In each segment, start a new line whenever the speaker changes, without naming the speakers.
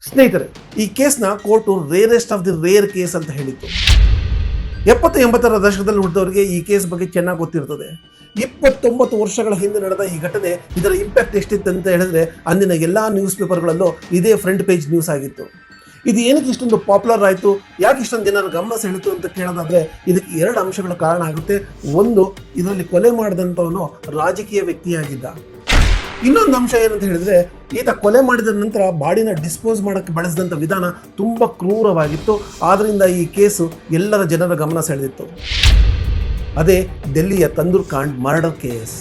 ಸ್ನೇಹಿತರೆ, ಈ ಕೇಸ್ನ court rarest of the rare case ಅಂತ ಹೇಳಿತ್ತು. 70-80ರ ದಶಕದಲ್ಲಿ ಹುಟ್ಟಿದವರಿಗೆ ಈ ಕೇಸ್ ಬಗ್ಗೆ ಚೆನ್ನಾಗಿ ಗೊತ್ತಿರ್ತದೆ. 29 ವರ್ಷಗಳ ಹಿಂದೆ ನಡೆದ ಈ ಘಟನೆ, ಇದರ ಇಂಪ್ಯಾಕ್ಟ್ ಎಷ್ಟಿತ್ತು ಅಂತ ಹೇಳಿದ್ರೆ ಅಂದಿನ ಎಲ್ಲ ನ್ಯೂಸ್ ಪೇಪರ್ಗಳಲ್ಲೂ ಇದೇ ಫ್ರಂಟ್ ಪೇಜ್ ನ್ಯೂಸ್ ಆಗಿತ್ತು. ಇದು ಏನಕ್ಕೆ ಇಷ್ಟೊಂದು ಪಾಪ್ಯುಲರ್ ಆಯಿತು, ಯಾಕೆ ಇಷ್ಟೊಂದು ಜನರ ಗಮನ ಸೆಳೀತು ಅಂತ ಕೇಳೋದಾದರೆ ಇದಕ್ಕೆ 2 ಅಂಶಗಳ ಕಾರಣ ಆಗುತ್ತೆ. ಒಂದು, ಇದರಲ್ಲಿ ಕೊಲೆ ಮಾಡಿದಂಥವನು ರಾಜಕೀಯ ವ್ಯಕ್ತಿಯಾಗಿದ್ದ. ಇನ್ನೊಂದು ಅಂಶ ಏನಂತ ಹೇಳಿದ್ರೆ, ಈತ ಕೊಲೆ ಮಾಡಿದ ನಂತರ ಬಾಡಿನ ಡಿಸ್ಪೋಸ್ ಮಾಡೋಕ್ಕೆ ಬಳಸಿದಂಥ ವಿಧಾನ ತುಂಬ ಕ್ರೂರವಾಗಿತ್ತು. ಆದ್ದರಿಂದ ಈ ಕೇಸು ಎಲ್ಲರ ಜನರ ಗಮನ ಸೆಳೆದಿತ್ತು. ಅದೇ ಡೆಲ್ಲಿಯ ತಂದೂರ್ ಕಾಂಡ್ ಮರ್ಡರ್ ಕೇಸ್.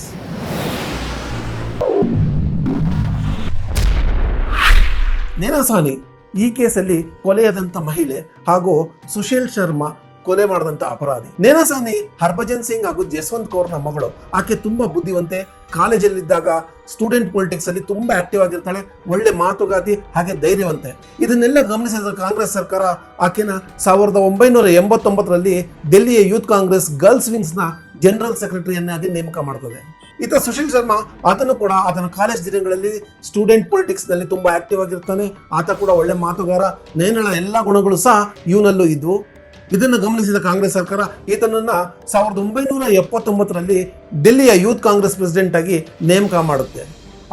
ನೇನಾ ಸಾಹ್ನಿ ಈ ಕೇಸಲ್ಲಿ ಕೊಲೆಯಾದಂಥ ಮಹಿಳೆ ಹಾಗೂ ಸುಶೀಲ್ ಶರ್ಮಾ ಕೊಲೆ ಮಾಡಿದಂಥ ಅಪರಾಧಿ. ನೇನಾ ಸಾಹ್ನಿ ಹರ್ಭಜನ್ ಸಿಂಗ್ ಹಾಗೂ ಜಸ್ವಂತ್ ಕೌರ್ನ ಮಗಳು. ಆಕೆ ತುಂಬಾ ಬುದ್ಧಿವಂತೆ. ಕಾಲೇಜಲ್ಲಿದ್ದಾಗ ಸ್ಟೂಡೆಂಟ್ ಪೊಲಿಟಿಕ್ಸ್ ಅಲ್ಲಿ ತುಂಬಾ ಆಕ್ಟಿವ್ ಆಗಿರ್ತಾಳೆ. ಒಳ್ಳೆ ಮಾತುಗಾತಿ ಹಾಗೆ ಧೈರ್ಯವಂತೆ. ಇದನ್ನೆಲ್ಲ ಗಮನಿಸಿದ ಕಾಂಗ್ರೆಸ್ ಸರ್ಕಾರ ಆಕೆನ 1989ರಲ್ಲಿ ಡೆಲ್ಲಿಯ ಯೂತ್ ಕಾಂಗ್ರೆಸ್ ಗರ್ಲ್ಸ್ ವಿಂಗ್ಸ್ನ ಜನರಲ್ ಸೆಕ್ರೆಟರಿಯನ್ನಾಗಿ ನೇಮಕ ಮಾಡ್ತದೆ. ಈತ ಸುಶೀಲ್ ಶರ್ಮಾ, ಆತನು ಕೂಡ ಆತನ ಕಾಲೇಜ್ ದಿನಗಳಲ್ಲಿ ಸ್ಟೂಡೆಂಟ್ ಪೊಲಿಟಿಕ್ಸ್ ನಲ್ಲಿ ತುಂಬಾ ಆಕ್ಟಿವ್ ಆಗಿರ್ತಾನೆ. ಆತ ಕೂಡ ಒಳ್ಳೆ ಮಾತುಗಾರ. ನೇನಳ ಎಲ್ಲಾ ಗುಣಗಳು ಸಹ ಇವನಲ್ಲೂ ಇದ್ವು. ಇದನ್ನು ಗಮನಿಸಿದ ಕಾಂಗ್ರೆಸ್ ಸರ್ಕಾರ ಈತನನ್ನ 1979ರಲ್ಲಿ ಡೆಲ್ಲಿಯ ಯೂತ್ ಕಾಂಗ್ರೆಸ್ ಪ್ರೆಸಿಡೆಂಟ್ ಆಗಿ ನೇಮಕ ಮಾಡುತ್ತೆ.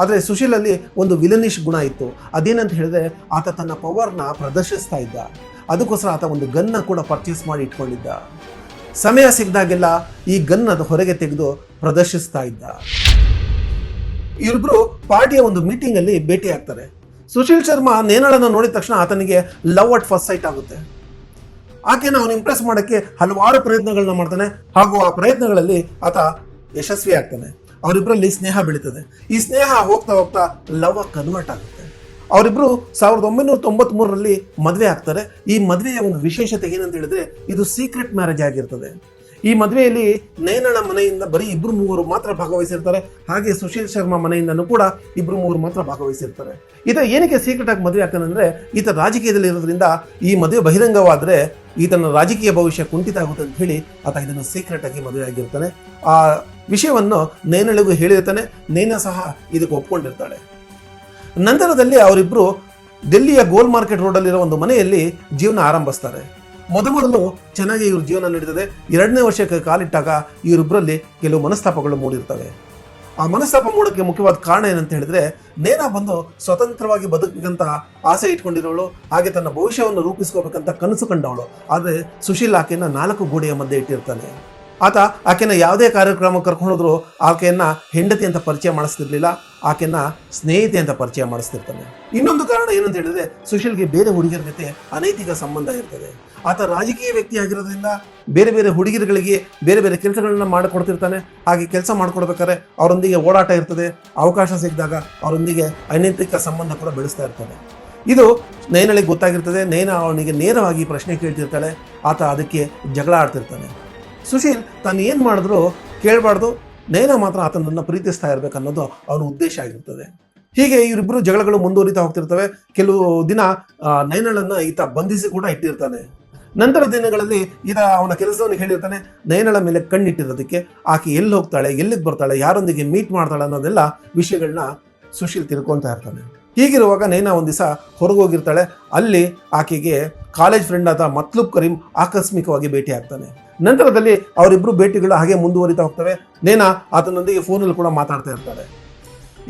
ಆದರೆ ಸುಶೀಲಲ್ಲಿ ಒಂದು ವಿಲನಿಶ್ ಗುಣ ಇತ್ತು. ಅದೇನಂತ ಹೇಳಿದ್ರೆ, ಆತ ತನ್ನ ಪವರ್ನ ಪ್ರದರ್ಶಿಸ್ತಾ ಇದ್ದ. ಅದಕ್ಕೋಸ್ಕರ ಆತ ಒಂದು ಗನ್ನ ಕೂಡ ಪರ್ಚೇಸ್ ಮಾಡಿ ಇಟ್ಕೊಂಡಿದ್ದ. ಸಮಯ ಸಿಕ್ಕಿದಾಗೆಲ್ಲ ಈ ಗನ್ ಅದು ಹೊರಗೆ ತೆಗೆದು ಪ್ರದರ್ಶಿಸ್ತಾ ಇದ್ದ. ಇವರಿಬ್ರು ಪಾರ್ಟಿಯ ಒಂದು ಮೀಟಿಂಗ್ ಅಲ್ಲಿ ಭೇಟಿ ಆಗ್ತಾರೆ. ಸುಶೀಲ್ ಶರ್ಮಾ ನೇನಳನ್ನು ನೋಡಿದ ತಕ್ಷಣ ಆತನಿಗೆ ಲವ್ ಅಟ್ ಫಸ್ಟ್ ಸೈಟ್ ಆಗುತ್ತೆ. ಆಕೆನ ಅವನು ಇಂಪ್ರೆಸ್ ಮಾಡೋಕ್ಕೆ ಹಲವಾರು ಪ್ರಯತ್ನಗಳನ್ನ ಮಾಡ್ತಾನೆ ಹಾಗೂ ಆ ಪ್ರಯತ್ನಗಳಲ್ಲಿ ಆತ ಯಶಸ್ವಿ ಆಗ್ತಾನೆ. ಅವರಿಬ್ಬರಲ್ಲಿ ಸ್ನೇಹ ಬೆಳೀತದೆ. ಈ ಸ್ನೇಹ ಹೋಗ್ತಾ ಹೋಗ್ತಾ ಲವ್ ಕನ್ವರ್ಟ್ ಆಗುತ್ತೆ. ಅವರಿಬ್ರು 1993ರಲ್ಲಿ ಮದುವೆ ಆಗ್ತಾರೆ. ಈ ಮದುವೆಯ ಒಂದು ವಿಶೇಷತೆ ಏನಂತ ಹೇಳಿದ್ರೆ, ಇದು ಸೀಕ್ರೆಟ್ ಮ್ಯಾರೇಜ್ ಆಗಿರ್ತದೆ. ಈ ಮದುವೆಯಲ್ಲಿ ನೇನಳ ಮನೆಯಿಂದ ಬರೀ 2-3 ಮಾತ್ರ ಭಾಗವಹಿಸಿರ್ತಾರೆ. ಹಾಗೆ ಸುಶೀಲ್ ಶರ್ಮಾ ಮನೆಯಿಂದನೂ ಕೂಡ 2-3 ಮಾತ್ರ ಭಾಗವಹಿಸಿರ್ತಾರೆ. ಈತ ಏನಕ್ಕೆ ಸೀಕ್ರೆಟ್ ಆಗಿ ಮದುವೆ ಆಗ್ತಾನೆ ಅಂದ್ರೆ, ಈತ ರಾಜಕೀಯದಲ್ಲಿ ಇರೋದ್ರಿಂದ ಈ ಮದುವೆ ಬಹಿರಂಗವಾದ್ರೆ ಈತನ ರಾಜಕೀಯ ಭವಿಷ್ಯ ಕುಂಠಿತ ಆಗುತ್ತೆ ಅಂತ ಹೇಳಿ ಆತ ಇದನ್ನು ಸೀಕ್ರೆಟ್ ಆಗಿ ಮದುವೆ ಆಗಿರ್ತಾನೆ. ಆ ವಿಷಯವನ್ನು ನೇನಳಿಗೂ ಹೇಳಿರ್ತಾನೆ. ನೇನಾ ಸಹ ಇದಕ್ಕೆ ಒಪ್ಕೊಂಡಿರ್ತಾಳೆ. ನಂತರದಲ್ಲಿ ಅವರಿಬ್ರು ಡೆಲ್ಲಿಯ ಗೋಲ್ ಮಾರ್ಕೆಟ್ ರೋಡಲ್ಲಿರೋ ಒಂದು ಮನೆಯಲ್ಲಿ ಜೀವನ ಆರಂಭಿಸ್ತಾರೆ. ಮೊದಲು ಚೆನ್ನಾಗಿ ಇವ್ರ ಜೀವನ ನಡೀತದೆ. 2ನೇ ವರ್ಷಕ್ಕೆ ಕಾಲಿಟ್ಟಾಗ ಇವರಿಬ್ಬರಲ್ಲಿ ಕೆಲವು ಮನಸ್ತಾಪಗಳು ಮೂಡಿರ್ತವೆ. ಆ ಮನಸ್ತಾಪ ಮೂಡೋಕ್ಕೆ ಮುಖ್ಯವಾದ ಕಾರಣ ಏನಂತ ಹೇಳಿದ್ರೆ, ನೇನಾ ಬಂದು ಸ್ವತಂತ್ರವಾಗಿ ಬದುಕಬೇಕಂತ ಆಸೆ ಇಟ್ಕೊಂಡಿರೋಳು. ಹಾಗೆ ತನ್ನ ಭವಿಷ್ಯವನ್ನು ರೂಪಿಸ್ಕೋಬೇಕಂತ ಕನಸು ಕಂಡವಳು. ಆದರೆ ಸುಶೀಲ್ ಆಕೆಯನ್ನ 4 ಗೋಡೆಯ ಮಧ್ಯೆ ಇಟ್ಟಿರ್ತಾನೆ. ಆತ ಆಕೆನ ಯಾವುದೇ ಕಾರ್ಯಕ್ರಮಕ್ಕೆ ಕರ್ಕೊಂಡೋದ್ರು ಆಕೆಯನ್ನ ಹೆಂಡತಿ ಅಂತ ಪರಿಚಯ ಮಾಡಿಸ್ತಿರ್ಲಿಲ್ಲ. ಆಕೆನ ಸ್ನೇಹಿತೆ ಅಂತ ಪರಿಚಯ ಮಾಡಿಸ್ತಿರ್ತಾನೆ. ಇನ್ನೊಂದು ಕಾರಣ ಏನಂತ ಹೇಳಿದ್ರೆ, ಸುಶೀಲ್ಗೆ ಬೇರೆ ಹುಡುಗಿಯರ ಜೊತೆ ಅನೈತಿಕ ಸಂಬಂಧ ಇರ್ತದೆ. ಆತ ರಾಜಕೀಯ ವ್ಯಕ್ತಿ ಆಗಿರೋದ್ರಿಂದ ಬೇರೆ ಬೇರೆ ಹುಡುಗಿಯರುಗಳಿಗೆ ಬೇರೆ ಬೇರೆ ಕೆಲಸಗಳನ್ನ ಮಾಡಿಕೊಡ್ತಿರ್ತಾನೆ. ಹಾಗೆ ಕೆಲಸ ಮಾಡ್ಕೊಡ್ಬೇಕಾದ್ರೆ ಅವರೊಂದಿಗೆ ಓಡಾಟ ಇರ್ತದೆ. ಅವಕಾಶ ಸಿಕ್ಕಿದಾಗ ಅವರೊಂದಿಗೆ ಅನೈತಿಕ ಸಂಬಂಧ ಕೂಡ ಬೆಳೆಸ್ತಾ ಇರ್ತಾನೆ. ಇದು ನೇನಳಿಗೆ ಗೊತ್ತಾಗಿರ್ತದೆ. ನೇನಾ ಅವನಿಗೆ ನೇರವಾಗಿ ಪ್ರಶ್ನೆ ಕೇಳ್ತಿರ್ತಾಳೆ. ಆತ ಅದಕ್ಕೆ ಜಗಳ ಆಡ್ತಿರ್ತಾನೆ. ಸುಶೀಲ್ ತಾನು ಏನು ಮಾಡಿದ್ರು ಕೇಳಬಾರ್ದು, ನೇನಾ ಮಾತ್ರ ಆತನನ್ನು ಪ್ರೀತಿಸ್ತಾ ಇರಬೇಕನ್ನೋದು ಅವನ ಉದ್ದೇಶ ಆಗಿರ್ತದೆ. ಹೀಗೆ ಇವರಿಬ್ಬರು ಜಗಳಗಳು ಮುಂದುವರಿತಾ ಹೋಗ್ತಿರ್ತವೆ. ಕೆಲವು ದಿನ ನೇನಳನ್ನ ಈತ ಬಂಧಿಸಿ ಕೂಡ ಇಟ್ಟಿರ್ತಾನೆ. ನಂತರ ದಿನಗಳಲ್ಲಿ ಈತ ಅವನ ಕೆಲಸವನ್ನು ಹೇಳಿರ್ತಾನೆ. ನೇನಳ ಮೇಲೆ ಕಣ್ಣಿಟ್ಟಿರೋದಕ್ಕೆ ಆಕೆ ಎಲ್ಲಿ ಹೋಗ್ತಾಳೆ, ಎಲ್ಲಿಗೆ ಬರ್ತಾಳೆ, ಯಾರೊಂದಿಗೆ ಮೀಟ್ ಮಾಡ್ತಾಳೆ ಅನ್ನೋದೆಲ್ಲ ವಿಷಯಗಳನ್ನ ಸುಶೀಲ್ ತಿಳ್ಕೊಳ್ತಾ ಇರ್ತಾನೆ. ಹೀಗಿರುವಾಗ ನೇನಾ ಒಂದು ದಿವಸ ಹೊರಗೋಗಿರ್ತಾಳೆ. ಅಲ್ಲಿ ಆಕೆಗೆ ಕಾಲೇಜ್ ಫ್ರೆಂಡ್ ಆದ ಮತ್ಲೂಬ್ ಕರೀಂ ಆಕಸ್ಮಿಕವಾಗಿ ಭೇಟಿ ಆಗ್ತಾನೆ. ನಂತರದಲ್ಲಿ ಅವರಿಬ್ಬರು ಭೇಟಿಗಳು ಹಾಗೆ ಮುಂದುವರಿತಾ ಹೋಗ್ತವೆ. ನೇನಾ ಆತನೊಂದಿಗೆ ಫೋನಲ್ಲಿ ಕೂಡ ಮಾತಾಡ್ತಾ ಇರ್ತಾಳೆ.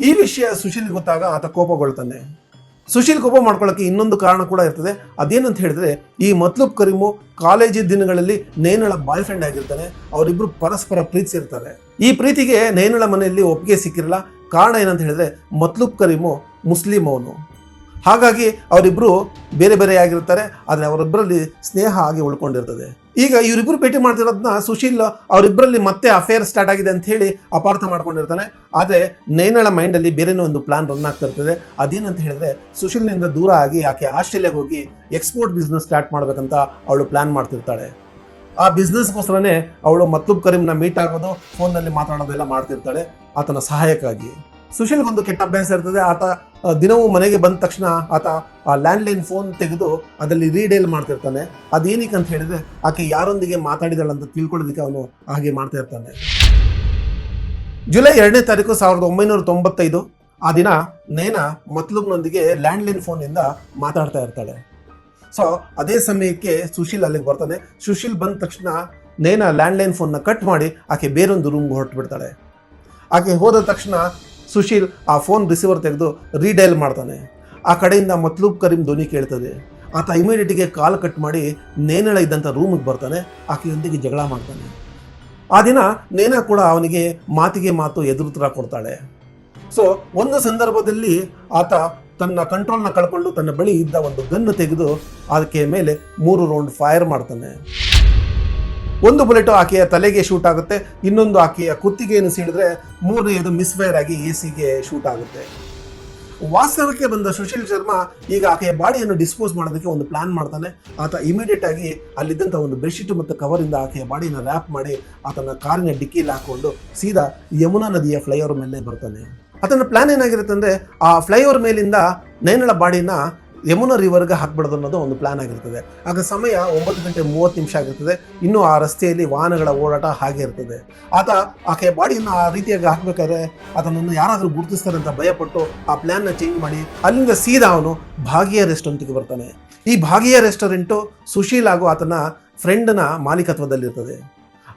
ಈ ವಿಷಯ ಸುಶೀಲ್ ಗೊತ್ತಾಗ ಆತ ಕೋಪಗೊಳ್ತಾನೆ. ಸುಶೀಲ್ ಕೋಪ ಮಾಡ್ಕೊಳ್ಳೋಕ್ಕೆ ಇನ್ನೊಂದು ಕಾರಣ ಕೂಡ ಇರ್ತದೆ. ಅದೇನಂತ ಹೇಳಿದ್ರೆ, ಈ ಮತ್ಲೂಬ್ ಕರೀಮು ಕಾಲೇಜಿ ದಿನಗಳಲ್ಲಿ ನೇನಳ ಬಾಯ್ ಫ್ರೆಂಡ್ ಆಗಿರ್ತಾನೆ. ಅವರಿಬ್ರು ಪರಸ್ಪರ ಪ್ರೀತಿಸಿರ್ತಾರೆ. ಈ ಪ್ರೀತಿಗೆ ನೇನಳ ಮನೆಯಲ್ಲಿ ಒಪ್ಪಿಗೆ ಸಿಕ್ಕಿರಲ್ಲ. ಕಾರಣ ಏನಂತ ಹೇಳಿದ್ರೆ, ಮತ್ಲೂಬ್ ಕರೀಮು ಮುಸ್ಲಿಂ ಅವನು. ಹಾಗಾಗಿ ಅವರಿಬ್ಬರು ಬೇರೆ ಬೇರೆ ಆಗಿರ್ತಾರೆ. ಆದರೆ ಅವರಿಬ್ಬರಲ್ಲಿ ಸ್ನೇಹ ಆಗಿ ಉಳ್ಕೊಂಡಿರ್ತದೆ. ಈಗ ಇವರಿಬ್ಬರು ಭೇಟಿ ಮಾಡ್ತಿರೋದನ್ನ ಸುಶೀಲ್ ಅವರಿಬ್ಬರಲ್ಲಿ ಮತ್ತೆ ಅಫೇರ್ ಸ್ಟಾರ್ಟ್ ಆಗಿದೆ ಅಂತ ಹೇಳಿ ಅಪಾರ್ಥ ಮಾಡ್ಕೊಂಡಿರ್ತಾನೆ. ಆದರೆ ನೇನಳ ಮೈಂಡಲ್ಲಿ ಬೇರೆನೋ ಒಂದು ಪ್ಲಾನ್ ರನ್ ಆಗ್ತಾ ಇರ್ತದೆ. ಅದೇನಂತ ಹೇಳಿದ್ರೆ, ಸುಶೀಲ್ನಿಂದ ದೂರ ಆಗಿ ಆಕೆ ಆಸ್ಟ್ರೇಲಿಯಾಗೆ ಹೋಗಿ ಎಕ್ಸ್ಪೋರ್ಟ್ ಬಿಸ್ನೆಸ್ ಸ್ಟಾರ್ಟ್ ಮಾಡ್ಬೇಕಂತ ಅವಳು ಪ್ಲಾನ್ ಮಾಡ್ತಿರ್ತಾಳೆ. ಆ ಬಿಸ್ನೆಸ್ಗೋಸ್ಕರನೇ ಅವಳು ಮತ್ಲೂಬ್ ಕರೀಂನ ಮೀಟ್ ಆಗೋದು, ಫೋನ್ನಲ್ಲಿ ಮಾತಾಡೋದೆಲ್ಲ ಮಾಡ್ತಿರ್ತಾಳೆ ಆತನ ಸಹಾಯಕ್ಕಾಗಿ. ಸುಶೀಲ್ಗೊಂದು ಕೆಟ್ಟ ಅಭ್ಯಾಸ ಇರ್ತದೆ. ಆತ ದಿನವೂ ಮನೆಗೆ ಬಂದ ತಕ್ಷಣ ಆತ ಆ ಲ್ಯಾಂಡ್ಲೈನ್ ಫೋನ್ ತೆಗೆದು ಅದರಲ್ಲಿ ರೀಡೇಲ್ ಮಾಡ್ತಿರ್ತಾನೆ. ಅದೇನಕ್ಕೆ ಅಂತ ಹೇಳಿದ್ರೆ, ಆಕೆ ಯಾರೊಂದಿಗೆ ಮಾತಾಡಿದಳಂತ ತಿಳ್ಕೊಳ್ಳೋದಕ್ಕೆ ಅವನು ಹಾಗೆ ಮಾಡ್ತಾ ಇರ್ತಾನೆ. ಜುಲೈ 2ನೇ ತಾರೀಕು 1995 ಆ ದಿನ ನೇನಾ ಮತ್ಲೂಬ್ನೊಂದಿಗೆ ಲ್ಯಾಂಡ್ಲೈನ್ ಫೋನಿಂದ ಮಾತಾಡ್ತಾ ಇರ್ತಾಳೆ. ಸೊ ಅದೇ ಸಮಯಕ್ಕೆ ಸುಶೀಲ್ ಅಲ್ಲಿಗೆ ಬರ್ತಾನೆ. ಸುಶೀಲ್ ಬಂದ ತಕ್ಷಣ ನೇನಾ ಲ್ಯಾಂಡ್ಲೈನ್ ಫೋನ್ನ ಕಟ್ ಮಾಡಿ ಆಕೆ ಬೇರೊಂದು ರೂಮ್ಗೆ ಹೊರಟು ಬಿಡ್ತಾಳೆ. ಆಕೆ ಹೋದ ತಕ್ಷಣ ಸುಶೀಲ್ ಆ ಫೋನ್ ರಿಸೀವರ್ ತೆಗೆದು ರೀಡೈಲ್ ಮಾಡ್ತಾನೆ. ಆ ಕಡೆಯಿಂದ ಮತ್ಲೂಬ್ ಕರೀಂ ಧ್ವನಿ ಕೇಳ್ತದೆ. ಆತ ಇಮಿಡಿಯೇಟಿಗೆ ಕಾಲ್ ಕಟ್ ಮಾಡಿ ನೇನಳ ಇದ್ದಂಥ ರೂಮಿಗೆ ಬರ್ತಾನೆ. ಆಕೆಯೊಂದಿಗೆ ಜಗಳ ಮಾಡ್ತಾನೆ. ಆ ದಿನ ನೇನಾ ಕೂಡ ಅವನಿಗೆ ಮಾತಿಗೆ ಮಾತು ಎದುರುತ್ತರ ಕೊಡ್ತಾಳೆ. ಸೊ ಒಂದು ಸಂದರ್ಭದಲ್ಲಿ ಆತ ತನ್ನ ಕಂಟ್ರೋಲ್ನ ಕಳ್ಕೊಂಡು ತನ್ನ ಬಳಿ ಇದ್ದ ಒಂದು ಗನ್ನು ತೆಗೆದು ಆಕೆ ಮೇಲೆ 3 ರೌಂಡ್ ಫೈರ್ ಮಾಡ್ತಾನೆ. ಒಂದು ಬುಲೆಟ್ ಆಕೆಯ ತಲೆಗೆ ಶೂಟ್ ಆಗುತ್ತೆ, ಇನ್ನೊಂದು ಆಕೆಯ ಕುತ್ತಿಗೆಯನ್ನು ಸೀಳಿದ್ರೆ, ಮೂರನೆಯದು ಮಿಸ್ಫೈರ್ ಆಗಿ ಎಸಿಗೆ ಶೂಟ್ ಆಗುತ್ತೆ. ವಾಸ್ತವಕ್ಕೆ ಬಂದ ಸುಶೀಲ್ ಶರ್ಮಾ ಈಗ ಆಕೆಯ ಬಾಡಿಯನ್ನು ಡಿಸ್ಪೋಸ್ ಮಾಡೋದಕ್ಕೆ ಒಂದು ಪ್ಲಾನ್ ಮಾಡ್ತಾನೆ. ಆತ ಇಮಿಡಿಯೇಟ್ ಆಗಿ ಅಲ್ಲಿದ್ದಂಥ ಒಂದು ಬೆಡ್ಶೀಟ್ ಮತ್ತು ಕವರಿಂದ ಆಕೆಯ ಬಾಡಿಯನ್ನು ರ್ಯಾಪ್ ಮಾಡಿ ಆತನ ಕಾರಿನ ಡಿಕ್ಕಿಯಲ್ಲಿ ಹಾಕೊಂಡು ಸೀದಾ ಯಮುನಾ ನದಿಯ ಫ್ಲೈಓವರ್ ಮೇಲೆ ಬರ್ತಾನೆ. ಆತನ ಪ್ಲಾನ್ ಏನಾಗಿರುತ್ತೆ ಅಂದರೆ ಆ ಫ್ಲೈಓವರ್ ಮೇಲಿಂದ ನೇನಳ ಬಾಡಿನ ಯಮುನಾ ರಿವರ್ಗೆ ಹಾಕ್ಬಿಡೋದು ಅನ್ನೋದು ಒಂದು ಪ್ಲಾನ್ ಆಗಿರ್ತದೆ. ಆಗ ಸಮಯ 9:30 ಆಗಿರ್ತದೆ. ಇನ್ನೂ ಆ ರಸ್ತೆಯಲ್ಲಿ ವಾಹನಗಳ ಓಡಾಟ ಹಾಗೆ ಇರ್ತದೆ. ಆತ ಆಕೆಯ ಬಾಡಿಯನ್ನು ಆ ರೀತಿಯಾಗಿ ಹಾಕಬೇಕಾದ್ರೆ ಆತನನ್ನು ಯಾರಾದರೂ ಗುರುತಿಸ್ತಾರೆ ಅಂತ ಭಯಪಟ್ಟು ಆ ಪ್ಲ್ಯಾನ್ನ ಚೇಂಜ್ ಮಾಡಿ ಅಲ್ಲಿಂದ ಸೀದಾ ಅವನು ಭಾಗಿಯ ರೆಸ್ಟೋರೆಂಟ್ಗೆ ಬರ್ತಾನೆ. ಈ ಭಾಗಿಯ ರೆಸ್ಟೋರೆಂಟು ಸುಶೀಲ್ ಹಾಗೂ ಆತನ ಫ್ರೆಂಡ್ನ ಮಾಲೀಕತ್ವದಲ್ಲಿರ್ತದೆ.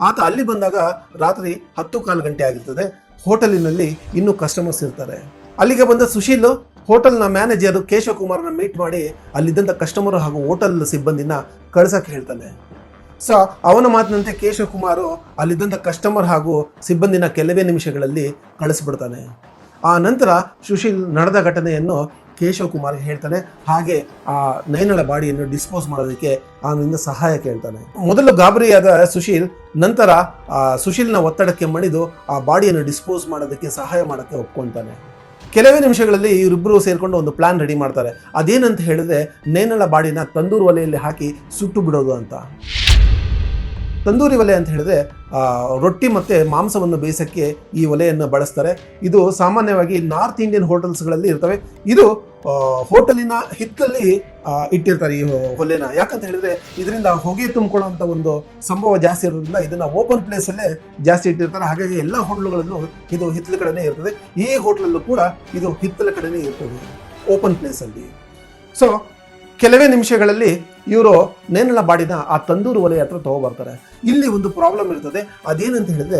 ಆತ ಅಲ್ಲಿ ಬಂದಾಗ ರಾತ್ರಿ 10:15 ಆಗಿರ್ತದೆ. ಹೋಟೆಲಿನಲ್ಲಿ ಇನ್ನೂ ಕಸ್ಟಮರ್ಸ್ ಇರ್ತಾರೆ. ಅಲ್ಲಿಗೆ ಬಂದ ಸುಶೀಲ್ ಹೋಟೆಲ್ನ ಮ್ಯಾನೇಜರ್ ಕೇಶವ ಕುಮಾರ್ನ ಮೀಟ್ ಮಾಡಿ ಅಲ್ಲಿದ್ದಂಥ ಕಸ್ಟಮರ್ ಹಾಗೂ ಹೋಟೆಲ್ ಸಿಬ್ಬಂದಿನ ಕಳ್ಸಕ್ಕೆ ಹೇಳ್ತಾನೆ. ಸೊ ಅವನ ಮಾತಿನಂತೆ ಕೇಶವ ಕುಮಾರು ಅಲ್ಲಿದ್ದಂಥ ಕಸ್ಟಮರ್ ಹಾಗೂ ಸಿಬ್ಬಂದಿನ ಕೆಲವೇ ನಿಮಿಷಗಳಲ್ಲಿ ಕಳಿಸ್ಬಿಡ್ತಾನೆ. ಆ ನಂತರ ಸುಶೀಲ್ ನಡೆದ ಘಟನೆಯನ್ನು ಕೇಶವ ಕುಮಾರ್ಗೆ ಹೇಳ್ತಾನೆ. ಹಾಗೆ ಆ ನಯನಳ ಬಾಡಿಯನ್ನು ಡಿಸ್ಪೋಸ್ ಮಾಡೋದಕ್ಕೆ ಅವನಿಂದ ಸಹಾಯ ಕೇಳ್ತಾನೆ. ಮೊದಲು ಗಾಬರಿಯಾದ ಸುಶೀಲ್ ನಂತರ ಸುಶೀಲ್ನ ಒತ್ತಡಕ್ಕೆ ಮಣಿದು ಆ ಬಾಡಿಯನ್ನು ಡಿಸ್ಪೋಸ್ ಮಾಡೋದಕ್ಕೆ ಸಹಾಯ ಮಾಡೋಕ್ಕೆ ಒಪ್ಕೊಳ್ತಾನೆ. ಕೆಲವೇ ನಿಮಿಷಗಳಲ್ಲಿ ಇವರಿಬ್ಬರು ಸೇರಿಕೊಂಡು ಒಂದು ಪ್ಲಾನ್ ರೆಡಿ ಮಾಡ್ತಾರೆ. ಅದೇನಂತ ಹೇಳಿದ್ರೆ ನೇನಳ ಬಾಡಿನ ತಂದೂರು ಒಲೆಯಲ್ಲಿ ಹಾಕಿ ಸುಟ್ಟು ಬಿಡೋದು ಅಂತ. ತಂದೂರಿ ಒಲೆ ಅಂತ ಹೇಳಿದ್ರೆ ರೊಟ್ಟಿ ಮತ್ತು ಮಾಂಸವನ್ನು ಬೇಯಿಸೋಕ್ಕೆ ಈ ಒಲೆಯನ್ನು ಬಳಸ್ತಾರೆ. ಇದು ಸಾಮಾನ್ಯವಾಗಿ ನಾರ್ತ್ ಇಂಡಿಯನ್ ಹೋಟೆಲ್ಸ್ಗಳಲ್ಲಿ ಇರ್ತವೆ. ಇದು ಹೋಟೆಲಿನ ಹಿತ್ತಲ್ಲಿ ಇಟ್ಟಿರ್ತಾರೆ ಈ ಒಲೆನ. ಯಾಕಂತ ಹೇಳಿದ್ರೆ ಇದರಿಂದ ಹೊಗೆ ತುಂಬಿಕೊಳ್ಳುವಂಥ ಒಂದು ಸಂಭವ ಜಾಸ್ತಿ ಇರೋದ್ರಿಂದ ಇದನ್ನು ಓಪನ್ ಪ್ಲೇಸಲ್ಲೇ ಜಾಸ್ತಿ ಇಟ್ಟಿರ್ತಾರೆ. ಹಾಗಾಗಿ ಎಲ್ಲ ಹೋಟೆಲ್ಗಳಲ್ಲೂ ಇದು ಹಿತ್ತಲ ಕಡೆನೇ ಇರ್ತದೆ. ಈ ಹೋಟೆಲಲ್ಲೂ ಕೂಡ ಇದು ಹಿತ್ತಲ ಕಡೆನೇ ಇರ್ತದೆ, ಓಪನ್ ಪ್ಲೇಸಲ್ಲಿ. ಸೊ ಕೆಲವೇ ನಿಮಿಷಗಳಲ್ಲಿ ಇವರು ನೇನಳ ಬಾಡಿನ ಆ ತಂದೂರು ಒಲೆಯ ಹತ್ರ ತಗೋಬರ್ತಾರೆ. ಇಲ್ಲಿ ಒಂದು ಪ್ರಾಬ್ಲಮ್ ಇರ್ತದೆ. ಅದೇನಂತ ಹೇಳಿದ್ರೆ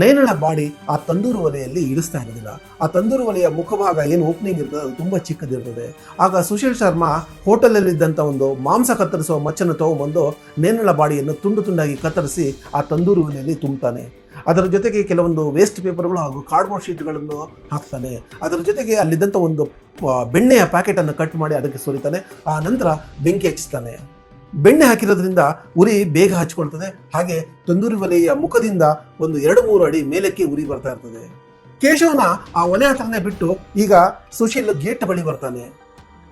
ನೇನಳ ಬಾಡಿ ಆ ತಂದೂರು ಒಲೆಯಲ್ಲಿ ಇಳಿಸ್ತಾ ಇರೋದಿಲ್ಲ. ಆ ತಂದೂರು ಒಲೆಯ ಮುಖಭಾಗ ಏನು ಓಪನಿಂಗ್ ಇರ್ತದೆ ಅದು ತುಂಬ ಚಿಕ್ಕದಿರ್ತದೆ. ಆಗ ಸುಶೀಲ್ ಶರ್ಮಾ ಹೋಟೆಲಲ್ಲಿದ್ದಂಥ ಒಂದು ಮಾಂಸ ಕತ್ತರಿಸುವ ಮಚ್ಚನ್ನು ತಗೊಂಬಂದು ನೇನಳ ಬಾಡಿಯನ್ನು ತುಂಡು ತುಂಡಾಗಿ ಕತ್ತರಿಸಿ ಆ ತಂದೂರು ಒಲೆಯಲ್ಲಿ ತುಂಬುತ್ತಾನೆ. ಅದರ ಜೊತೆಗೆ ಕೆಲವೊಂದು ವೇಸ್ಟ್ ಪೇಪರ್ಗಳು ಹಾಗೂ ಕಾರ್ಡ್ಬೋರ್ಡ್ ಶೀಟ್ಗಳನ್ನು ಹಾಕ್ತಾನೆ. ಅದರ ಜೊತೆಗೆ ಅಲ್ಲಿದ್ದಂಥ ಒಂದು ಬೆಣ್ಣೆಯ ಪ್ಯಾಕೆಟನ್ನು ಕಟ್ ಮಾಡಿ ಅದಕ್ಕೆ ಸುರಿತಾನೆ. ಆ ನಂತರ ಬೆಂಕಿ ಹಚ್ಚಿಸ್ತಾನೆ. ಬೆಣ್ಣೆ ಹಾಕಿರೋದ್ರಿಂದ ಉರಿ ಬೇಗ ಹಚ್ಕೊಳ್ತದೆ. ಹಾಗೆ ತಂದೂರಿ ಒಲೆಯ ಮುಖದಿಂದ ಒಂದು 2-3 ಅಡಿ ಮೇಲಕ್ಕೆ ಉರಿ ಬರ್ತಾ ಇರ್ತದೆ. ಕೇಶವನ ಆ ಒಲೆ ಹತ್ರನೇ ಬಿಟ್ಟು ಈಗ ಸುಶೀಲ್ ಗೇಟ್ ಬಳಿ ಬರ್ತಾನೆ.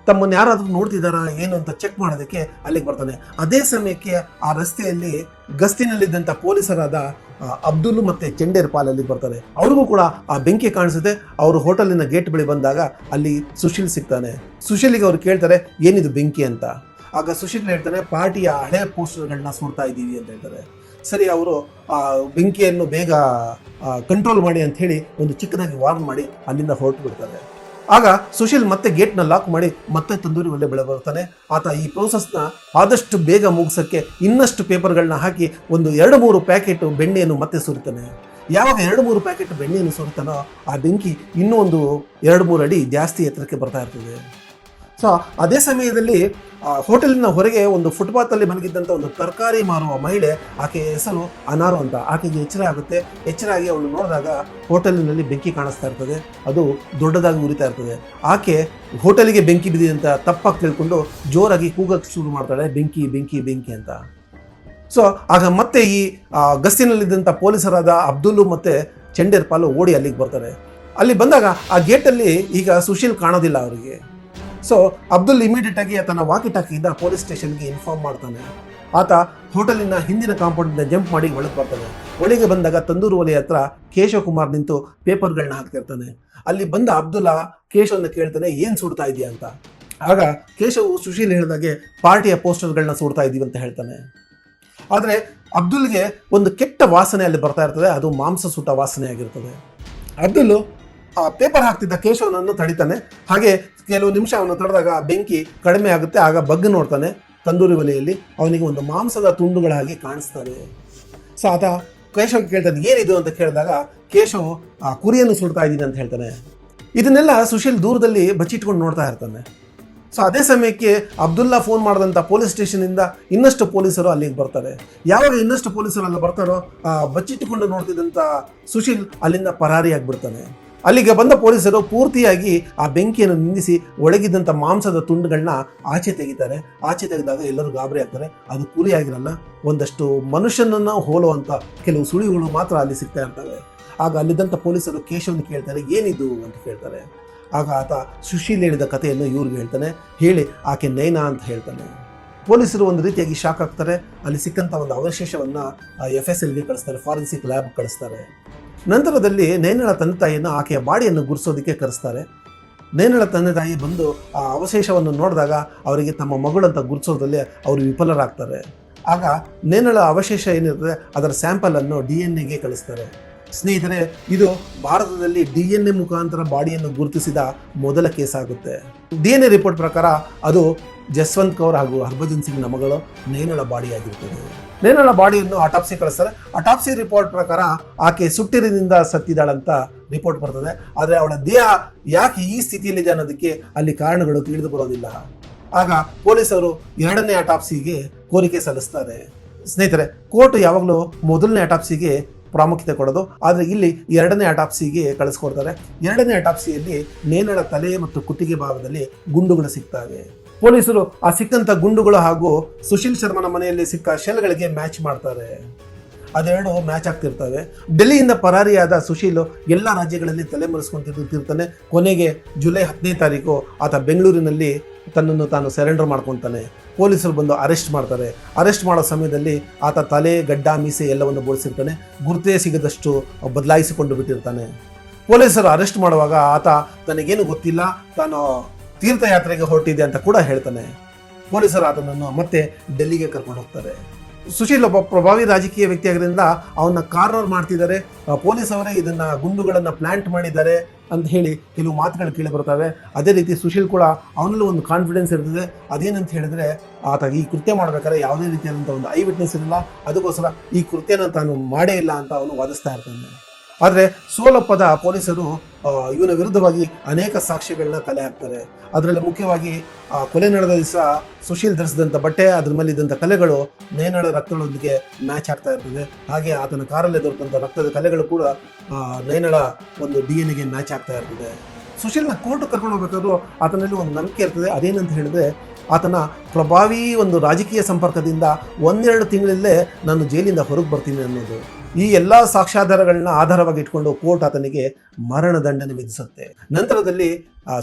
ತಮ್ಮನ್ನು ಯಾರಾದರೂ ನೋಡ್ತಿದ್ದಾರಾ ಏನು ಅಂತ ಚೆಕ್ ಮಾಡೋದಕ್ಕೆ ಅಲ್ಲಿಗೆ ಬರ್ತಾನೆ. ಅದೇ ಸಮಯಕ್ಕೆ ಆ ರಸ್ತೆಯಲ್ಲಿ ಗಸ್ತಿನಲ್ಲಿದ್ದಂಥ ಪೊಲೀಸರಾದ ಅಬ್ದುಲ್ ಮತ್ತು ಚೆಂಡೇರ್ ಪಾಲಲ್ಲಿ ಬರ್ತಾರೆ. ಅವ್ರಿಗೂ ಕೂಡ ಆ ಬೆಂಕಿ ಕಾಣಿಸುತ್ತೆ. ಅವರು ಹೋಟೆಲಿನ ಗೇಟ್ ಬಳಿ ಬಂದಾಗ ಅಲ್ಲಿ ಸುಶೀಲ್ ಸಿಗ್ತಾನೆ. ಸುಶೀಲಿಗೆ ಅವ್ರು ಕೇಳ್ತಾರೆ ಏನಿದು ಬೆಂಕಿ ಅಂತ. ಆಗ ಸುಶೀಲ್ ಹೇಳ್ತಾನೆ ಪಾರ್ಟಿಯ ಹಳೆ ಪೋಸ್ಟರ್ಗಳನ್ನ ಸುಡ್ತಾ ಇದ್ದೀವಿ ಅಂತ ಹೇಳ್ತಾರೆ. ಸರಿ, ಅವರು ಆ ಬೆಂಕಿಯನ್ನು ಬೇಗ ಕಂಟ್ರೋಲ್ ಮಾಡಿ ಅಂತ ಹೇಳಿ ಒಂದು ಚಿಕ್ಕದಾಗಿ ವಾರ್ನ್ ಮಾಡಿ ಅಲ್ಲಿಂದ ಹೊರಟು ಬಿಡ್ತಾರೆ. ಆಗ ಸುಶೀಲ್ ಮತ್ತೆ ಗೇಟ್ನ ಲಾಕ್ ಮಾಡಿ ಮತ್ತೆ ತಂದೂರಿ ಒಲೆ ಬೆಳೆ ಬರ್ತಾನೆ. ಆತ ಈ ಪ್ರೋಸೆಸ್ನ ಆದಷ್ಟು ಬೇಗ ಮುಗಿಸೋಕ್ಕೆ ಇನ್ನಷ್ಟು ಪೇಪರ್ಗಳನ್ನ ಹಾಕಿ ಒಂದು 2-3 ಪ್ಯಾಕೆಟ್ ಬೆಣ್ಣೆಯನ್ನು ಮತ್ತೆ ಸುರಿತಾನೆ. ಯಾವಾಗ 2-3 ಪ್ಯಾಕೆಟ್ ಬೆಣ್ಣೆಯನ್ನು ಸುರಿತಾನೋ ಆ ಬೆಂಕಿ ಇನ್ನೂ ಒಂದು 2-3 ಅಡಿ ಜಾಸ್ತಿ ಎತ್ತರಕ್ಕೆ ಬರ್ತಾ ಇರ್ತದೆ. ಸೊ ಅದೇ ಸಮಯದಲ್ಲಿ ಹೋಟೆಲಿನ ಹೊರಗೆ ಒಂದು ಫುಟ್ಪಾತಲ್ಲಿ ಮಲಗಿದ್ದಂಥ ಒಂದು ತರಕಾರಿ ಮಾರುವ ಮಹಿಳೆ, ಆಕೆಯ ಹೆಸರು ಅನಾರು ಅಂತ. ಆಕೆಗೆ ಎಚ್ಚರ ಆಗುತ್ತೆ. ಎಚ್ಚರಾಗಿ ಅವಳು ನೋಡಿದಾಗ ಹೋಟೆಲಿನಲ್ಲಿ ಬೆಂಕಿ ಕಾಣಿಸ್ತಾ ಇರ್ತದೆ. ಅದು ದೊಡ್ಡದಾಗಿ ಉರಿತಾ ಇರ್ತದೆ. ಆಕೆ ಹೋಟೆಲಿಗೆ ಬೆಂಕಿ ಬಿದ್ದಿದೆ ಅಂತ ತಪ್ಪಾಗಿ ತಿಳ್ಕೊಂಡು ಜೋರಾಗಿ ಕೂಗಕ್ಕೆ ಶುರು ಮಾಡ್ತಾಳೆ, ಬೆಂಕಿ ಬೆಂಕಿ ಬೆಂಕಿ ಅಂತ. ಸೊ ಆಗ ಮತ್ತೆ ಈ ಗಸ್ತಿನಲ್ಲಿದ್ದಂಥ ಪೊಲೀಸರಾದ ಅಬ್ದುಲ್ಲು ಮತ್ತು ಚೆಂಡೇರ್ ಪಾಲು ಓಡಿ ಅಲ್ಲಿಗೆ ಬರ್ತಾರೆ. ಅಲ್ಲಿ ಬಂದಾಗ ಆ ಗೇಟಲ್ಲಿ ಈಗ ಸುಶೀಲ್ ಕಾಣೋದಿಲ್ಲ ಅವರಿಗೆ. ಸೊ ಅಬ್ದುಲ್ ಇಮಿಡಿಯೇಟ್ ಆಗಿ ತನ್ನ ವಾಕಿ ಟಾಕಿಯಿಂದ ಪೊಲೀಸ್ ಸ್ಟೇಷನ್ಗೆ ಇನ್ಫಾರ್ಮ್ ಮಾಡ್ತಾನೆ. ಆತ ಹೋಟೆಲಿನ ಹಿಂದಿನ ಕಾಂಪೌಂಡಿಂದ ಜಂಪ್ ಮಾಡಿ ಒಳಗೆ ಬರ್ತಾನೆ. ಒಳಗೆ ಬಂದಾಗ ತಂದೂರು ಒಲೆಯ ಹತ್ರ ಕೇಶವ ಕುಮಾರ್ ನಿಂತು ಪೇಪರ್ಗಳನ್ನ ಹಾಕ್ತಿರ್ತಾನೆ. ಅಲ್ಲಿ ಬಂದ ಅಬ್ದುಲ್ಲಾ ಕೇಶವನ್ನ ಕೇಳ್ತಾನೆ ಏನು ಸುಡ್ತಾ ಇದೆಯಾ ಅಂತ. ಆಗ ಕೇಶವ್ ಸುಶೀಲ್ ಹೇಳಿದಾಗೆ ಪಾರ್ಟಿಯ ಪೋಸ್ಟರ್ಗಳನ್ನ ಸುಡ್ತಾ ಇದ್ದೀವಿ ಅಂತ ಹೇಳ್ತಾನೆ. ಆದರೆ ಅಬ್ದುಲ್ಗೆ ಒಂದು ಕೆಟ್ಟ ವಾಸನೆ ಅಲ್ಲಿ ಬರ್ತಾ ಇರ್ತದೆ. ಅದು ಮಾಂಸ ಸುಟ್ಟ ವಾಸನೆ ಆಗಿರ್ತದೆ. ಅಬ್ದುಲ್ ಆ ಪೇಪರ್ ಹಾಕ್ತಿದ್ದ ಕೇಶವನನ್ನು ತಡಿತಾನೆ. ಹಾಗೆ ಕೆಲವು ನಿಮಿಷ ಅವನು ತಡೆದಾಗ ಬೆಂಕಿ ಕಡಿಮೆ ಆಗುತ್ತೆ. ಆಗ ಬಗ್ಗಿ ನೋಡ್ತಾನೆ, ತಂದೂರಿ ಒಲೆಯಲ್ಲಿ ಅವನಿಗೆ ಒಂದು ಮಾಂಸದ ತುಂಡುಗಳ ಹಾಗೆ ಕಾಣಿಸ್ತಾನೆ. ಸೊ ಆತ ಕೇಶವ್ ಕೇಳ್ತಾನೆ ಏನಿದು ಅಂತ ಕೇಳಿದಾಗ ಕೇಶವ್ ಆ ಕುರಿಯನ್ನು ಸುಡ್ತಾ ಇದ್ದೀನಿ ಅಂತ ಹೇಳ್ತಾನೆ. ಇದನ್ನೆಲ್ಲ ಸುಶೀಲ್ ದೂರದಲ್ಲಿ ಬಚ್ಚಿಟ್ಕೊಂಡು ನೋಡ್ತಾ ಇರ್ತಾನೆ. ಸೊ ಅದೇ ಸಮಯಕ್ಕೆ ಅಬ್ದುಲ್ಲಾ ಫೋನ್ ಮಾಡಿದಂಥ ಪೊಲೀಸ್ ಸ್ಟೇಷನಿಂದ ಇನ್ನಷ್ಟು ಪೊಲೀಸರು ಅಲ್ಲಿಗೆ ಬರ್ತಾರೆ. ಯಾವಾಗ ಇನ್ನಷ್ಟು ಪೊಲೀಸರು ಅಲ್ಲಿ ಬರ್ತಾರೋ ಬಚ್ಚಿಟ್ಟುಕೊಂಡು ನೋಡ್ತಿದ್ದಂಥ ಸುಶೀಲ್ ಅಲ್ಲಿಂದ ಪರಾರಿಯಾಗಿಬಿಡ್ತಾನೆ. ಅಲ್ಲಿಗೆ ಬಂದ ಪೊಲೀಸರು ಪೂರ್ತಿಯಾಗಿ ಆ ಬೆಂಕಿಯನ್ನು ನಿಂದಿಸಿ ಒಳಗಿದ್ದಂಥ ಮಾಂಸದ ತುಂಡುಗಳನ್ನ ಆಚೆ ತೆಗಿತಾರೆ. ಆಚೆ ತೆಗೆದಾಗ ಎಲ್ಲರೂ ಗಾಬರಿ ಆಗ್ತಾರೆ. ಅದು ಕೂಲಿ ಆಗಿರಲ್ಲ, ಒಂದಷ್ಟು ಮನುಷ್ಯನನ್ನು ಹೋಲುವಂಥ ಕೆಲವು ಸುಳಿಗಳು ಮಾತ್ರ ಅಲ್ಲಿ ಸಿಗ್ತಾ ಇರ್ತವೆ. ಆಗ ಅಲ್ಲಿದ್ದಂಥ ಪೊಲೀಸರು ಕೇಶವನ್ ಕೇಳ್ತಾರೆ ಏನಿದು ಅಂತ ಕೇಳ್ತಾರೆ. ಆಗ ಆತ ಸುಶೀಲ್ ಹೇಳಿದ ಕಥೆಯನ್ನು ಇವ್ರಿಗೆ ಹೇಳ್ತಾನೆ. ಹೇಳಿ ಆಕೆ ನೈನಾ ಅಂತ ಹೇಳ್ತಾನೆ. ಪೊಲೀಸರು ಒಂದು ರೀತಿಯಾಗಿ ಶಾಕ್ ಆಗ್ತಾರೆ. ಅಲ್ಲಿ ಸಿಕ್ಕಂಥ ಒಂದು ಅವಶೇಷವನ್ನು FSLಗೆ ಕಳಿಸ್ತಾರೆ, ಫಾರೆನ್ಸಿಕ್ ಲ್ಯಾಬ್ ಕಳಿಸ್ತಾರೆ. ನಂತರದಲ್ಲಿ ನೈನಳ ತಂದೆ ತಾಯಿಯನ್ನು ಆಕೆಯ ಬಾಡಿಯನ್ನು ಗುರುಸೋದಕ್ಕೆ ಕರೆಸ್ತಾರೆ. ನೈನಳ ತಂದೆ ತಾಯಿ ಬಂದು ಆ ಅವಶೇಷವನ್ನು ನೋಡಿದಾಗ ಅವರಿಗೆ ತಮ್ಮ ಮಗಳಂತ ಗುರುತಿಸೋದ್ರಲ್ಲಿ ಅವರು ವಿಫಲರಾಗ್ತಾರೆ. ಆಗ ನೈನಳ ಅವಶೇಷ ಏನಿರ್ತದೆ ಅದರ ಸ್ಯಾಂಪಲನ್ನು DNA ಕಳಿಸ್ತಾರೆ. ಸ್ನೇಹಿತರೆ, ಇದು ಭಾರತದಲ್ಲಿ DNA ಮುಖಾಂತರ ಬಾಡಿಯನ್ನು ಗುರುತಿಸಿದ ಮೊದಲ ಕೇಸ್ ಆಗುತ್ತೆ. DNA ರಿಪೋರ್ಟ್ ಪ್ರಕಾರ ಅದು ಜಸ್ವಂತ್ ಕೌರ್ ಹಾಗೂ ಹರ್ಭಜನ್ ಸಿಂಗ್ನ ಮಗಳು ನೈನಳ ಬಾಡಿಯಾಗಿರ್ತದೆ. ನೈನಳ ಬಾಡಿಯನ್ನು ಅಟಾಪ್ಸಿ ಕಳಿಸ್ತಾರೆ. ಅಟಾಪ್ಸಿ ರಿಪೋರ್ಟ್ ಪ್ರಕಾರ ಆಕೆ ಸುಟ್ಟಿರಿನಿಂದ ಸತ್ತಿದ್ದಾಳಂತ ರಿಪೋರ್ಟ್ ಬರ್ತದೆ. ಆದರೆ ಅವಳ ದೇಹ ಯಾಕೆ ಈ ಸ್ಥಿತಿಯಲ್ಲಿದೆ ಅನ್ನೋದಕ್ಕೆ ಅಲ್ಲಿ ಕಾರಣಗಳು ತಿಳಿದು ಬರೋದಿಲ್ಲ. ಆಗ ಪೊಲೀಸರು 2ನೇ ಅಟಾಪ್ಸಿಗೆ ಕೋರಿಕೆ ಸಲ್ಲಿಸ್ತಾರೆ. ಸ್ನೇಹಿತರೆ, ಕೋರ್ಟ್ ಯಾವಾಗಲೂ ಮೊದಲನೇ ಅಟಾಪ್ಸಿಗೆ ಪ್ರಾಮುಖ್ಯತೆ ಕೊಡೋದು, ಆದರೆ ಇಲ್ಲಿ 2ನೇ ಅಟಾಪ್ಸಿಗೆ ಕಳಿಸ್ಕೊಡ್ತಾರೆ. 2ನೇ ಅಟಾಪ್ಸಿಯಲ್ಲಿ ನೇನಳ ತಲೆ ಮತ್ತು ಕುತ್ತಿಗೆ ಭಾಗದಲ್ಲಿ ಗುಂಡುಗಳು ಸಿಗ್ತವೆ. ಪೊಲೀಸರು ಆ ಸಿಕ್ಕಂಥ ಗುಂಡುಗಳು ಹಾಗೂ ಸುಶೀಲ್ ಶರ್ಮನ ಮನೆಯಲ್ಲಿ ಸಿಕ್ಕ ಶೆಲ್ಗಳಿಗೆ ಮ್ಯಾಚ್ ಮಾಡ್ತಾರೆ. ಅದೆರಡು ಮ್ಯಾಚ್ ಆಗ್ತಿರ್ತವೆ. ಡೆಲ್ಲಿಯಿಂದ ಪರಾರಿಯಾದ ಸುಶೀಲ್ ಎಲ್ಲ ರಾಜ್ಯಗಳಲ್ಲಿ ತಲೆಮರೆಸ್ಕೊಂತಿರ್ತಾನೆ. ಕೊನೆಗೆ ಜುಲೈ 10ನೇ ತಾರೀಕು ಆತ ಬೆಂಗಳೂರಿನಲ್ಲಿ ತನ್ನನ್ನು ತಾನು ಸರೆಂಡರ್ ಮಾಡ್ಕೊತಾನೆ. ಪೊಲೀಸರು ಬಂದು ಅರೆಸ್ಟ್ ಮಾಡ್ತಾರೆ. ಅರೆಸ್ಟ್ ಮಾಡೋ ಸಮಯದಲ್ಲಿ ಆತ ತಲೆ, ಗಡ್ಡ, ಮೀಸೆ ಎಲ್ಲವನ್ನು ಬೋಳಿಸಿರ್ತಾನೆ. ಗುರುತೇ ಸಿಗದಷ್ಟು ಬದಲಾಯಿಸಿಕೊಂಡು ಬಿಟ್ಟಿರ್ತಾನೆ. ಪೊಲೀಸರು ಅರೆಸ್ಟ್ ಮಾಡುವಾಗ ಆತ ತನಗೇನು ಗೊತ್ತಿಲ್ಲ, ತಾನು ತೀರ್ಥಯಾತ್ರೆಗೆ ಹೊರಟಿದೆ ಅಂತ ಕೂಡ ಹೇಳ್ತಾನೆ. ಪೊಲೀಸರು ಆತನನ್ನು ಮತ್ತೆ ಡೆಲ್ಲಿಗೆ ಕರ್ಕೊಂಡು ಹೋಗ್ತಾರೆ. ಸುಶೀಲ್ ಒಬ್ಬ ಪ್ರಭಾವಿ ರಾಜಕೀಯ ವ್ಯಕ್ತಿಯಾಗಿದ್ದರಿಂದ ಅವನ್ನ ಕಾರ್ನರ್ ಮಾಡ್ತಿದ್ದಾರೆ. ಪೊಲೀಸ್ ಅವರೇ ಇದನ್ನ ಗುಂಡುಗಳನ್ನು ಪ್ಲಾಂಟ್ ಮಾಡಿದ್ದಾರೆ ಅಂತ ಹೇಳಿ ಕೆಲವು ಮಾತುಗಳು ಕೇಳಿ ಬರ್ತವೆ. ಅದೇ ರೀತಿ ಸುಶೀಲ್ ಕೂಡ ಅವನಲ್ಲೂ ಒಂದು ಕಾನ್ಫಿಡೆನ್ಸ್ ಇರ್ತದೆ. ಅದೇನಂತ ಹೇಳಿದ್ರೆ ಆತ ಈ ಕೃತ್ಯ ಮಾಡ್ಬೇಕಾದ್ರೆ ಯಾವುದೇ ರೀತಿಯಾದಂಥ ಒಂದು ಐ ವಿಟ್ನೆಸ್ ಇರಲ್ಲ, ಅದಕ್ಕೋಸ್ಕರ ಈ ಕೃತ್ಯನ ತಾನು ಮಾಡೇ ಇಲ್ಲ ಅಂತ ಅವನು ವಾದಿಸ್ತಾ ಇರ್ತಾನೆ. ಆದರೆ ಸೋಲಪ್ಪದ ಪೊಲೀಸರು ಇವನ ವಿರುದ್ಧವಾಗಿ ಅನೇಕ ಸಾಕ್ಷ್ಯಗಳನ್ನ ಕಲೆ ಹಾಕ್ತಾರೆ. ಅದರಲ್ಲಿ ಮುಖ್ಯವಾಗಿ ಕೊಲೆ ನಡೆದ ದಿವಸ ಸುಶೀಲ್ ಧರಿಸಿದಂಥ ಬಟ್ಟೆ, ಅದ್ರ ಮೇಲೆ ಇದ್ದಂಥ ಕಲೆಗಳು ನೈನಳ ರಕ್ತಗಳೊಂದಿಗೆ ಮ್ಯಾಚ್ ಆಗ್ತಾ ಇರ್ತದೆ. ಹಾಗೆ ಆತನ ಕಾರಲ್ಲಿ ದೊರೆತಂಥ ರಕ್ತದ ಕಲೆಗಳು ಕೂಡ ನೈನಳ ಒಂದು DNA ಮ್ಯಾಚ್ ಆಗ್ತಾ ಇರ್ತದೆ. ಸುಶೀಲ್ನ ಕೋರ್ಟ್ ಕರ್ಕೊಂಡು ಹೋಗ್ಬೇಕಾದ್ರೂ ಆತನಲ್ಲಿ ಒಂದು ನಂಬಿಕೆ ಇರ್ತದೆ. ಅದೇನಂತ ಹೇಳಿದ್ರೆ ಆತನ ಪ್ರಭಾವಿ ಒಂದು ರಾಜಕೀಯ ಸಂಪರ್ಕದಿಂದ 1-2 ತಿಂಗಳಲ್ಲೇ ನಾನು ಜೈಲಿಂದ ಹೊರಗೆ ಬರ್ತೀನಿ ಅನ್ನೋದು. ಈ ಎಲ್ಲ ಸಾಕ್ಷ್ಯಾಧಾರಗಳನ್ನ ಆಧಾರವಾಗಿ ಇಟ್ಕೊಂಡು ಕೋರ್ಟ್ ಆತನಿಗೆ ಮರಣದಂಡನೆ ವಿಧಿಸುತ್ತೆ. ನಂತರದಲ್ಲಿ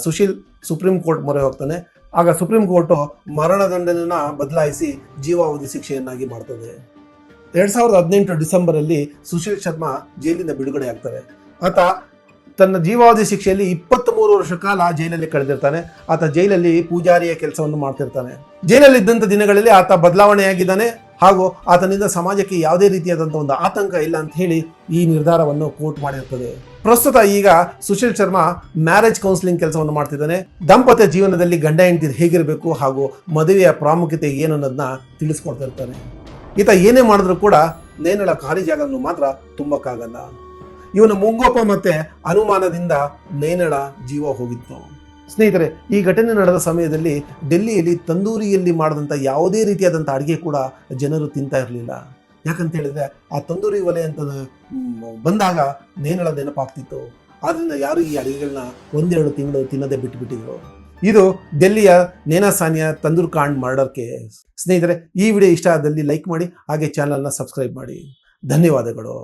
ಸುಶೀಲ್ ಸುಪ್ರೀಂ ಕೋರ್ಟ್ ಮೊರೆ ಹೋಗ್ತಾನೆ. ಆಗ ಸುಪ್ರೀಂ ಕೋರ್ಟು ಮರಣದಂಡನೆಯನ್ನು ಬದಲಾಯಿಸಿ ಜೀವಾವಧಿ ಶಿಕ್ಷೆಯನ್ನಾಗಿ ಮಾಡ್ತದೆ. 2018 ಡಿಸೆಂಬರಲ್ಲಿ ಸುಶೀಲ್ ಶರ್ಮಾ ಜೈಲಿಂದ ಬಿಡುಗಡೆ ಆಗ್ತಾರೆ. ಆತ ತನ್ನ ಜೀವಾವಧಿ ಶಿಕ್ಷೆಯಲ್ಲಿ 23 ವರ್ಷ ಕಾಲ ಜೈಲಲ್ಲಿ ಕಳೆದಿರ್ತಾನೆ. ಆತ ಜೈಲಲ್ಲಿ ಪೂಜಾರಿಯ ಕೆಲಸವನ್ನು ಮಾಡ್ತಿರ್ತಾನೆ. ಜೈಲಲ್ಲಿ ಇದ್ದಂಥ ದಿನಗಳಲ್ಲಿ ಆತ ಬದಲಾವಣೆಯಾಗಿದ್ದಾನೆ ಹಾಗೂ ಆತನಿಂದ ಸಮಾಜಕ್ಕೆ ಯಾವುದೇ ರೀತಿಯಾದಂಥ ಒಂದು ಆತಂಕ ಇಲ್ಲ ಅಂತ ಹೇಳಿ ಈ ನಿರ್ಧಾರವನ್ನು ಕೋರ್ಟ್ ಮಾಡಿರ್ತದೆ. ಪ್ರಸ್ತುತ ಈಗ ಸುಶೀಲ್ ಶರ್ಮಾ ಮ್ಯಾರೇಜ್ ಕೌನ್ಸಿಲಿಂಗ್ ಕೆಲಸವನ್ನು ಮಾಡ್ತಿದ್ದಾನೆ. ದಾಂಪತ್ಯ ಜೀವನದಲ್ಲಿ ಗಂಡ ಹೆಂಡತಿ ಹೇಗಿರಬೇಕು ಹಾಗೂ ಮದುವೆಯ ಪ್ರಾಮುಖ್ಯತೆ ಏನು ಅನ್ನೋದನ್ನ ತಿಳಿಸ್ಕೊಡ್ತಿರ್ತಾನೆ. ಈತ ಏನೇ ಮಾಡಿದ್ರು ಕೂಡ ನೈನಳ ಖಾಲಿ ಜಾಗವನ್ನು ಮಾತ್ರ ತುಂಬಕ್ಕಾಗಲ್ಲ. ಇವನ ಮುಂಗೋಪ ಮತ್ತೆ ಅನುಮಾನದಿಂದ ನೈನಳ ಜೀವ ಹೋಗಿತ್ತು. ಸ್ನೇಹಿತರೆ, ಈ ಘಟನೆ ನಡೆದ ಸಮಯದಲ್ಲಿ ಡೆಲ್ಲಿಯಲ್ಲಿ ತಂದೂರಿಯಲ್ಲಿ ಮಾಡಿದಂಥ ಯಾವುದೇ ರೀತಿಯಾದಂಥ ಅಡುಗೆ ಕೂಡ ಜನರು ತಿಂತಾ ಇರಲಿಲ್ಲ. ಯಾಕಂತ ಹೇಳಿದ್ರೆ ಆ ತಂದೂರಿ ಒಲೆ ಅಂತ ಬಂದಾಗ ನೈನಳ ನೆನಪಾಗ್ತಿತ್ತು. ಆದ್ದರಿಂದ ಯಾರು ಈ ಅಡುಗೆಗಳನ್ನ 1-2 ತಿಂಗಳು ತಿನ್ನೋದೇ ಬಿಟ್ಟುಬಿಟ್ಟಿದ್ರು. ಇದು ಡೆಲ್ಲಿಯ ನೈನಾ ಸಾನಿಯಾ ತಂದೂರ್ ಕಾಂಡ್ ಮರ್ಡರ್ ಕೇಸ್. ಸ್ನೇಹಿತರೆ, ಈ ವಿಡಿಯೋ ಇಷ್ಟ ಆದಲ್ಲಿ ಲೈಕ್ ಮಾಡಿ, ಹಾಗೆ ಚಾನಲ್ನ ಸಬ್ಸ್ಕ್ರೈಬ್ ಮಾಡಿ. ಧನ್ಯವಾದಗಳು.